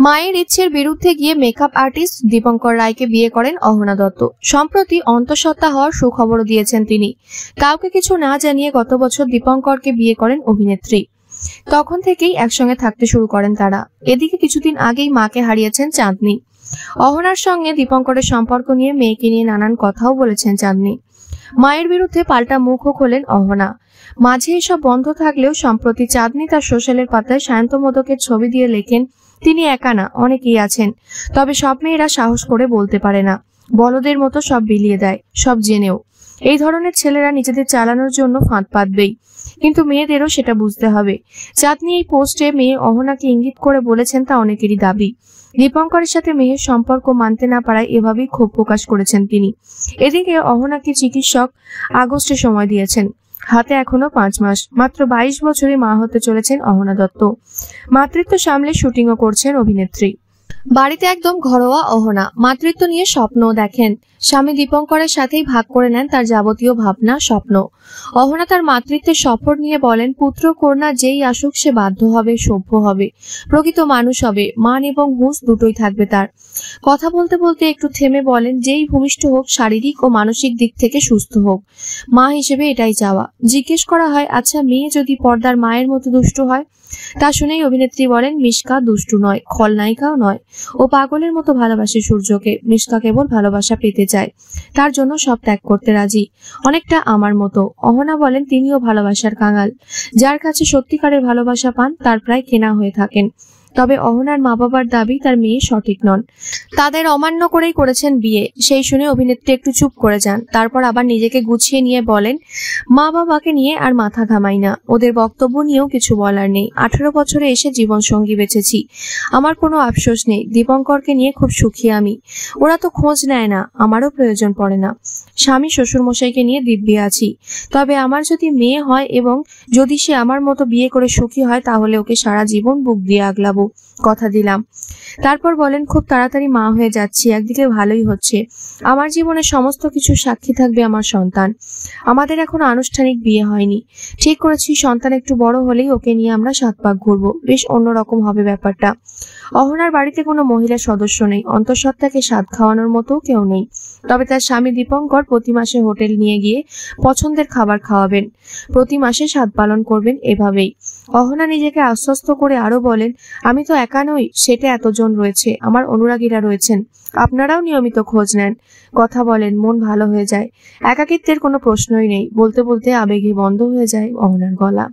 মায়ের ইচ্ছের বিরুদ্ধে গিয়ে মেকআপ আর্টিস্ট দীপঙ্কর রায়কে বিয়ে করেন অহনা দত্ত। সম্প্রতি অন্তঃসত্ত্বা হওয়ার সুখবরও দিয়েছেন তিনি। কাউকে কিছু না জানিয়ে গত বছর দীপঙ্করকে বিয়ে করেন অভিনেত্রী। তখন থেকেই একসঙ্গে থাকতে শুরু করেন তারা। এদিকে কিছুদিন আগেই মাকে হারিয়েছেন চাঁদনী। অহনার সঙ্গে দীপঙ্করের সম্পর্ক নিয়ে, মেয়েকে নিয়ে নানান কথাও বলেছেন চাঁদনী। মায়ের বিরুদ্ধে পাল্টা মুখও খোলেন অহনা। মাঝে এসব বন্ধ থাকলেও সম্প্রতি চাঁদনী তার সোশ্যালের পাতায় সায়ন্ত মোদকের ছবি দিয়ে লেখেন, তিনি একা না, অনেকেই আছেন, তবে সব মেয়েরা সাহস করে বলতে পারে না, বলদের মতো সব বিলিয়ে দেয়, সব জেনেও। এই ধরনের ছেলেরা নিজেদের চালানোর জন্য ফাঁদ পাতবেই, কিন্তু মেয়েদেরও সেটা বুঝতে হবে। চাঁদনী এই পোস্টে মেয়ে অহনাকে ইঙ্গিত করে বলেছেন তা অনেকেরই দাবি। দীপঙ্করের সাথে মেয়ের সম্পর্ক মানতে না পারায় এভাবেই ক্ষোভ প্রকাশ করেছেন তিনি। এদিকে অহনাকে চিকিৎসক আগস্টে সময় দিয়েছেন। হাতে এখনো 5 মাস। মাত্র 22 বছরে মা হতে চলেছেন অহনা দত্ত। মাতৃত্ব সামলে শুটিংও করছেন অভিনেত্রী। বাড়িতে একদম ঘরোয়া অহনা। মাতৃত্ব নিয়ে স্বপ্নও দেখেন। স্বামী দীপঙ্করের সাথেই ভাগ করে নেন তার যাবতীয় ভাবনা, স্বপ্ন। অহনা তার মাতৃত্বের সফর নিয়ে বলেন, পুত্র কন্যা যেই আসুক সে বাধ্য হবে, সভ্য হবে, প্রকৃত মানুষ হবে, মান এবং হুঁশ দুটোই থাকবে তার। কথা বলতে বলতে একটু থেমে বলেন, যেই ভূমিষ্ঠ হোক শারীরিক ও মানসিক দিক থেকে সুস্থ হোক, মা হিসেবে এটাই চাওয়া। জিজ্ঞেস করা হয়, আচ্ছা মেয়ে যদি পর্দার মায়ের মতো দুষ্টু হয়? তা শুনেই অভিনেত্রী বলেন, মিশকা দুষ্টু নয়, খলনায়িকাও নয়, ও পাগলের মতো ভালোবাসে সূর্যকে। মিশকা কেবল ভালোবাসা পেতে চায়, তার জন্য সব ত্যাগ করতে রাজি, অনেকটা আমার মতো। অহনা বলেন, তিনিও ভালোবাসার কাঙাল। যার কাছে সত্যিকারের ভালোবাসা পান তার প্রায় কেনা হয়ে থাকেন। তবে অহনার মা বাবার দাবি তার মেয়ে সঠিক নন, তাদের অমান্য করেই করেছেন বিয়ে। সেই শুনে অভিনেত্রী একটু চুপ করে যান, তারপর আবার নিজেকে গুছিয়ে নিয়ে বলেন, মা বাবাকে নিয়ে আর মাথা ঘামাই না, ওদের বক্তব্য নিয়েও কিছু বলার নেই। 18 বছরে এসে জীবন সঙ্গী বেঁচেছি, আমার কোনো আফসোস নেই। দীপঙ্করকে নিয়ে খুব সুখী আমি, ওরা তো খোঁজ নেয় না, আমারও প্রয়োজন পড়ে না। স্বামী শ্বশুর মশাইকে নিয়ে দিব্যি আছি। তবে আমার যদি মেয়ে হয় এবং যদি সে আমার মতো বিয়ে করে সুখী হয়, তাহলে ওকে সারা জীবন বুক দিয়ে আগলাবো, কথা দিলাম। তারপর বলেন, খুব তাড়াতাড়ি মা হয়ে যাচ্ছি, একদিকে ভালোই হচ্ছে। আমার জীবনের সমস্ত কিছু সাক্ষী থাকবে আমার সন্তান। আমাদের এখনো আনুষ্ঠানিক বিয়ে হয়নি, ঠিক করেছি সন্তান একটু বড় হলেই ওকে নিয়ে আমরা 7 পাক ঘুরবো, বেশ অন্যরকম হবে ব্যাপারটা। অহনার বাড়িতে কোনো মহিলা সদস্য নেই, অন্তঃসত্ত্বাকে স্বাদ খাওয়ানোর মতো কেউ নেই। তবে তার স্বামী দীপঙ্কর প্রতি মাসে হোটেল নিয়ে গিয়ে পছন্দের খাবার খাওয়াবেন, প্রতি মাসে স্বাদ পালন করবেন। এভাবেই অহনা নিজেকে আশ্বস্ত করে আরো বলেন, আমি তো একা নই, সেটা এতজন রয়েছে, আমার অনুরাগীরা রয়েছেন, আপনারাও নিয়মিত খোঁজ নেন, কথা বলেন, মন ভালো হয়ে যায়। একাকিত্বের কোনো প্রশ্নই নেই। বলতে বলতে আবেগে বন্ধ হয়ে যায় অহনার গলা।